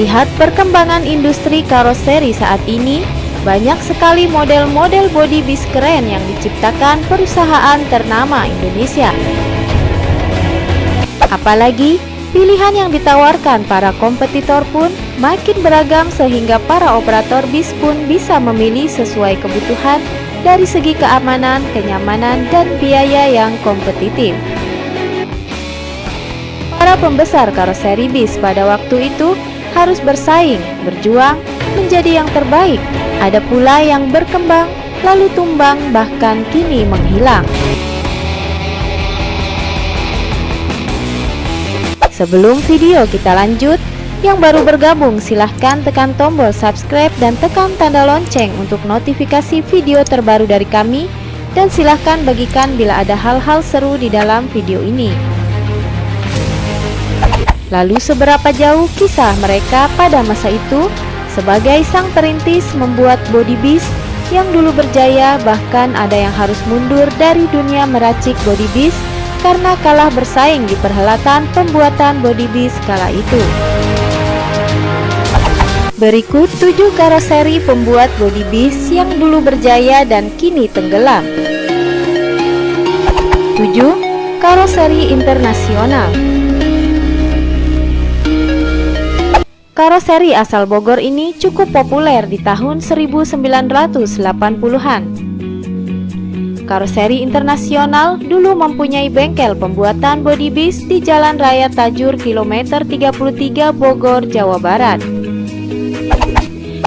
Melihat perkembangan industri karoseri saat ini, banyak sekali model-model bodi bis keren yang diciptakan perusahaan ternama Indonesia. Apalagi, pilihan yang ditawarkan para kompetitor pun makin beragam sehingga para operator bis pun bisa memilih sesuai kebutuhan dari segi keamanan, kenyamanan, dan biaya yang kompetitif. Para pembesar karoseri bis pada waktu itu harus bersaing, berjuang, menjadi yang terbaik. Ada pula yang berkembang, lalu tumbang, bahkan kini menghilang. Sebelum video kita lanjut, yang baru bergabung silahkan tekan tombol subscribe dan tekan tanda lonceng untuk notifikasi video terbaru dari kami, dan silahkan bagikan bila ada hal-hal seru di dalam video ini. Lalu seberapa jauh kisah mereka pada masa itu sebagai sang perintis membuat bodi bis yang dulu berjaya, bahkan ada yang harus mundur dari dunia meracik bodi bis karena kalah bersaing di perhelatan pembuatan bodi bis kala itu. Berikut 7 karoseri pembuat bodi bis yang dulu berjaya dan kini tenggelam. 7. Karoseri internasional. Karoseri asal Bogor ini cukup populer di tahun 1980-an. Karoseri internasional dulu mempunyai bengkel pembuatan bodi bis di Jalan Raya Tajur kilometer 33 Bogor, Jawa Barat.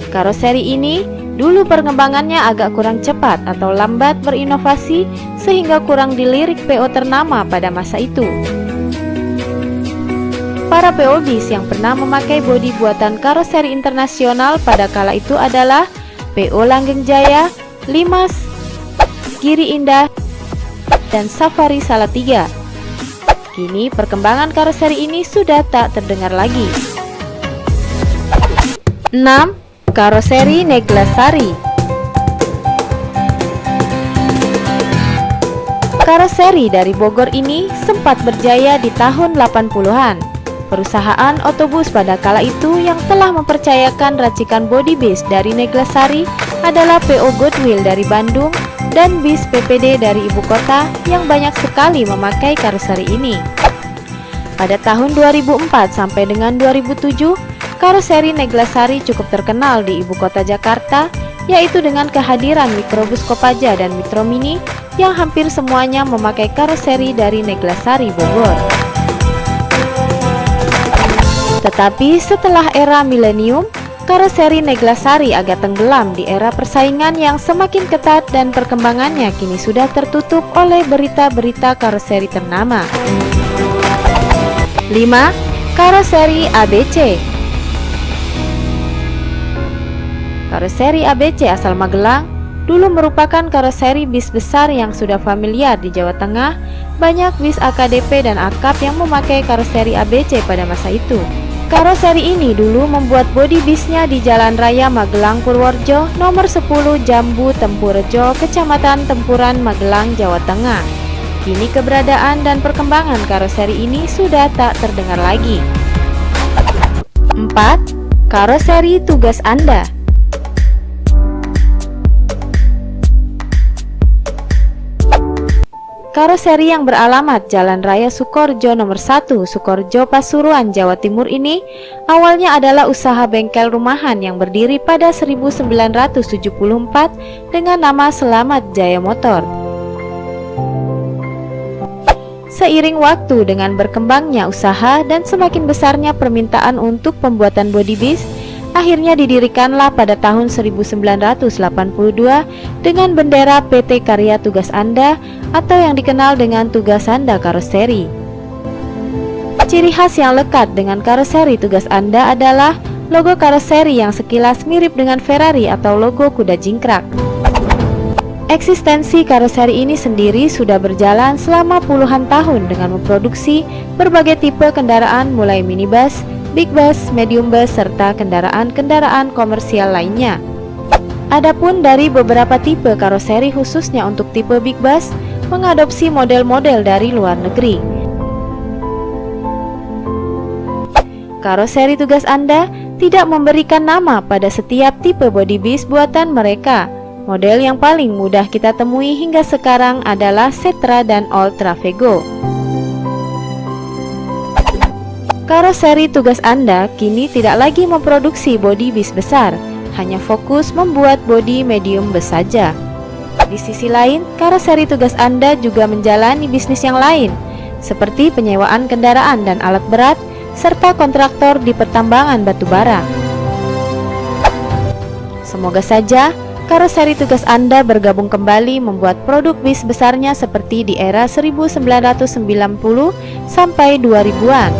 Karoseri ini dulu perkembangannya agak kurang cepat atau lambat berinovasi sehingga kurang dilirik PO ternama pada masa itu. Para PO bis yang pernah memakai bodi buatan karoseri internasional pada kala itu adalah PO Langgeng Jaya, Limas, Giri Indah, dan Safari Salatiga. Kini perkembangan karoseri ini sudah tak terdengar lagi. 6. Karoseri Neglasari. Karoseri dari Bogor ini sempat berjaya di tahun 80-an. Perusahaan otobus pada kala itu yang telah mempercayakan racikan bodi bis dari Neglasari adalah PO Goodwill dari Bandung dan bis PPD dari ibu kota yang banyak sekali memakai karoseri ini. Pada tahun 2004 sampai dengan 2007, karoseri Neglasari cukup terkenal di ibu kota Jakarta, yaitu dengan kehadiran mikrobus Kopaja dan Metro Mini yang hampir semuanya memakai karoseri dari Neglasari Bogor. Tetapi setelah era milenium, karoseri Neglasari agak tenggelam di era persaingan yang semakin ketat dan perkembangannya kini sudah tertutup oleh berita-berita karoseri ternama. 5. Karoseri ABC. Karoseri ABC asal Magelang dulu merupakan karoseri bis besar yang sudah familiar di Jawa Tengah. Banyak bis AKDP dan AKAP yang memakai karoseri ABC pada masa itu. Karoseri ini dulu membuat bodi bisnya di Jalan Raya Magelang Purworejo nomor 10 Jambu Tempurejo, Kecamatan Tempuran, Magelang, Jawa Tengah. Kini keberadaan dan perkembangan karoseri ini sudah tak terdengar lagi. 4. Karoseri Tugas Anda. Karoseri yang beralamat Jalan Raya Sukorjo nomor 1, Sukorjo Pasuruan, Jawa Timur ini awalnya adalah usaha bengkel rumahan yang berdiri pada 1974 dengan nama Selamat Jaya Motor. Seiring waktu dengan berkembangnya usaha dan semakin besarnya permintaan untuk pembuatan bodi bis, akhirnya didirikanlah pada tahun 1982 dengan bendera PT Karya Tugas Anda atau yang dikenal dengan Tugas Anda Karoseri. Ciri khas yang lekat dengan karoseri Tugas Anda adalah logo karoseri yang sekilas mirip dengan Ferrari atau logo kuda jingkrak. Eksistensi karoseri ini sendiri sudah berjalan selama puluhan tahun dengan memproduksi berbagai tipe kendaraan mulai minibus, big bus, medium bus, serta kendaraan-kendaraan komersial lainnya. Adapun dari beberapa tipe karoseri khususnya untuk tipe big bus mengadopsi model-model dari luar negeri. Karoseri Tugas Anda tidak memberikan nama pada setiap tipe body bis buatan mereka. Model yang paling mudah kita temui hingga sekarang adalah Setra dan Old Travego. Karoseri tugas Anda kini tidak lagi memproduksi body bis besar, hanya fokus membuat body medium bus saja. Di sisi lain, karoseri tugas Anda juga menjalani bisnis yang lain, seperti penyewaan kendaraan dan alat berat, serta kontraktor di pertambangan batubara. Semoga saja karoseri tugas Anda bergabung kembali membuat produk bis besarnya seperti di era 1990 sampai 2000-an.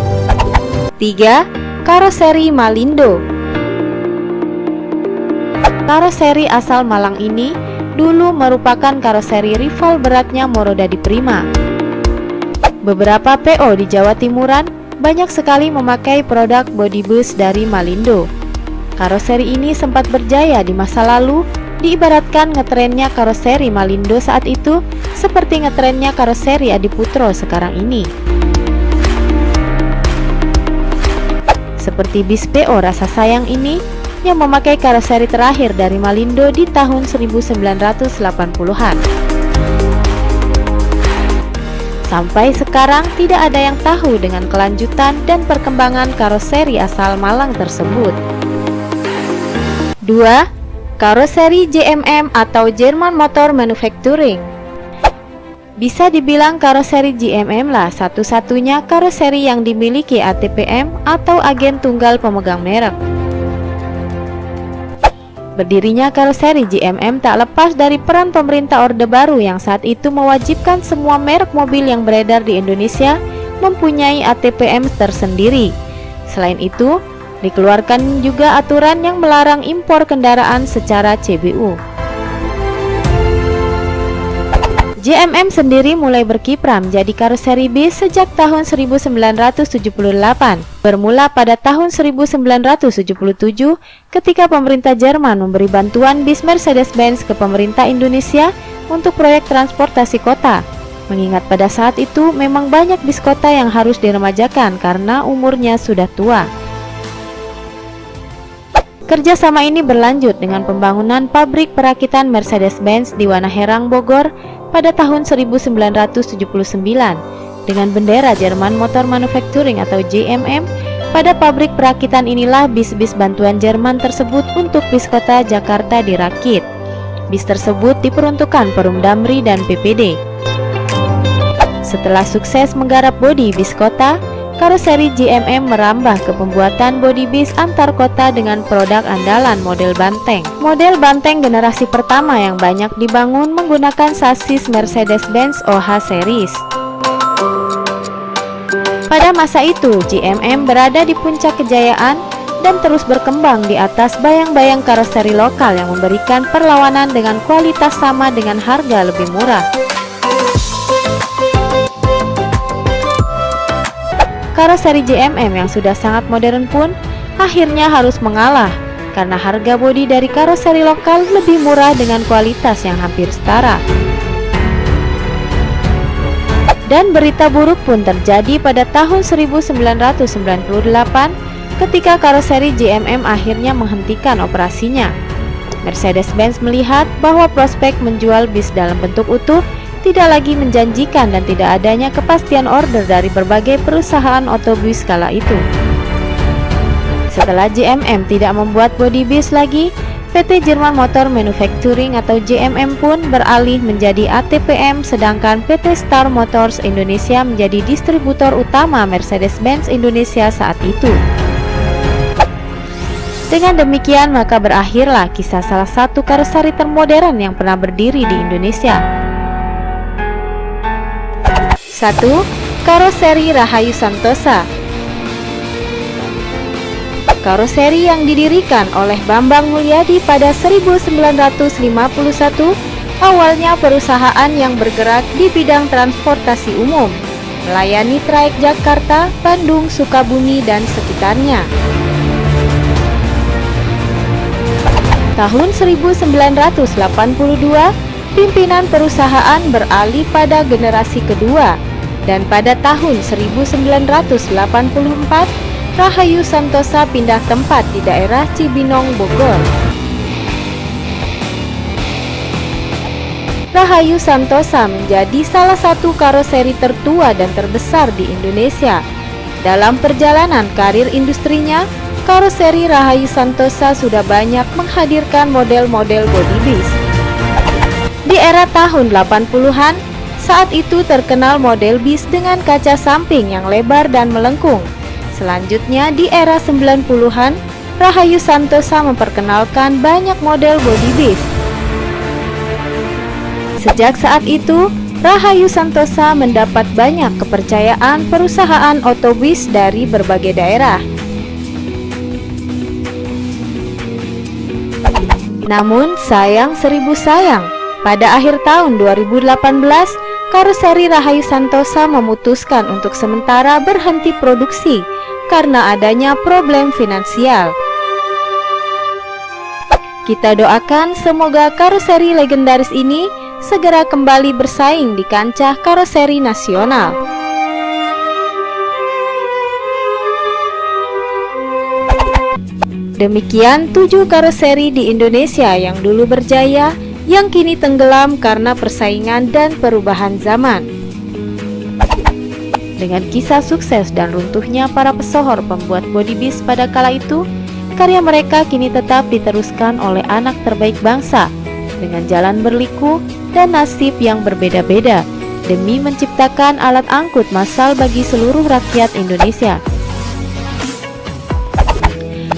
3. Karoseri Malindo. Karoseri asal Malang ini dulu merupakan karoseri rival beratnya Morodadi Prima. Beberapa PO di Jawa Timuran banyak sekali memakai produk body bus dari Malindo. Karoseri ini sempat berjaya di masa lalu, diibaratkan ngetrennya karoseri Malindo saat itu seperti ngetrennya karoseri Adiputro sekarang ini. Seperti bis PO Rasa Sayang ini yang memakai karoseri terakhir dari Malindo di tahun 1980-an. Sampai sekarang tidak ada yang tahu dengan kelanjutan dan perkembangan karoseri asal Malang tersebut. 2. Karoseri JMM atau German Motor Manufacturing. Bisa dibilang karoseri JMM lah satu-satunya karoseri yang dimiliki ATPM atau agen tunggal pemegang merek. Berdirinya karoseri JMM tak lepas dari peran pemerintah Orde Baru yang saat itu mewajibkan semua merek mobil yang beredar di Indonesia mempunyai ATPM tersendiri. Selain itu, dikeluarkan juga aturan yang melarang impor kendaraan secara CBU. JMM sendiri mulai berkiprah menjadi karoseri bis sejak tahun 1978, bermula pada tahun 1977 ketika pemerintah Jerman memberi bantuan bis Mercedes-Benz ke pemerintah Indonesia untuk proyek transportasi kota. Mengingat pada saat itu memang banyak bis kota yang harus diremajakan karena umurnya sudah tua. Kerjasama ini berlanjut dengan pembangunan pabrik perakitan Mercedes-Benz di Wanaherang, Bogor pada tahun 1979 dengan bendera German Motor Manufacturing atau JMM. Pada pabrik perakitan inilah bis-bis bantuan Jerman tersebut untuk bis kota Jakarta dirakit. Bis tersebut diperuntukkan Perum Damri dan PPD. Setelah sukses menggarap bodi bis kota, karoseri JMM merambah ke pembuatan bodi bis antar kota dengan produk andalan model Banteng. Model Banteng generasi pertama yang banyak dibangun menggunakan sasis Mercedes-Benz OH Series. Pada masa itu, JMM berada di puncak kejayaan dan terus berkembang di atas bayang-bayang karoseri lokal yang memberikan perlawanan dengan kualitas sama dengan harga lebih murah. Karoseri JMM yang sudah sangat modern pun akhirnya harus mengalah karena harga bodi dari karoseri lokal lebih murah dengan kualitas yang hampir setara. Dan berita buruk pun terjadi pada tahun 1998 ketika karoseri JMM akhirnya menghentikan operasinya. Mercedes-Benz melihat bahwa prospek menjual bis dalam bentuk utuh tidak lagi menjanjikan dan tidak adanya kepastian order dari berbagai perusahaan otobus kala itu. Setelah JMM tidak membuat bodi bis lagi, PT German Motor Manufacturing atau JMM pun beralih menjadi ATPM, sedangkan PT Star Motors Indonesia menjadi distributor utama Mercedes-Benz Indonesia saat itu. Dengan demikian maka berakhirlah kisah salah satu karoseri termodern yang pernah berdiri di Indonesia. 1. Karoseri Rahayu Santosa. Karoseri yang didirikan oleh Bambang Mulyadi pada 1951, awalnya perusahaan yang bergerak di bidang transportasi umum, melayani trayek Jakarta, Bandung, Sukabumi, dan sekitarnya. Tahun 1982, pimpinan perusahaan beralih pada generasi kedua, dan pada tahun 1984, Rahayu Santosa pindah tempat di daerah Cibinong, Bogor. Rahayu Santosa menjadi salah satu karoseri tertua dan terbesar di Indonesia. Dalam perjalanan karir industrinya, karoseri Rahayu Santosa sudah banyak menghadirkan model-model body bis. Di era tahun 80-an, saat itu terkenal model bis dengan kaca samping yang lebar dan melengkung. Selanjutnya di era 90-an, Rahayu Santosa memperkenalkan banyak model body bis. Sejak saat itu, Rahayu Santosa mendapat banyak kepercayaan perusahaan otobus dari berbagai daerah. Namun sayang seribu sayang, pada akhir tahun 2018, karoseri Rahayu Santosa memutuskan untuk sementara berhenti produksi karena adanya problem finansial. Kita doakan semoga karoseri legendaris ini segera kembali bersaing di kancah karoseri nasional. Demikian 7 karoseri di Indonesia yang dulu berjaya, yang kini tenggelam karena persaingan dan perubahan zaman. Dengan kisah sukses dan runtuhnya para pesohor pembuat body bis pada kala itu, karya mereka kini tetap diteruskan oleh anak terbaik bangsa dengan jalan berliku dan nasib yang berbeda-beda demi menciptakan alat angkut massal bagi seluruh rakyat Indonesia.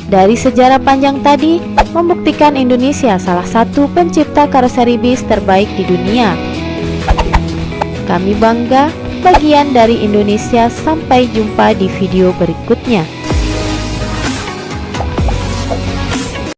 Dari sejarah panjang tadi membuktikan Indonesia salah satu pencipta karoseri bis terbaik di dunia. Kami bangga bagian dari Indonesia. Sampai jumpa di video berikutnya.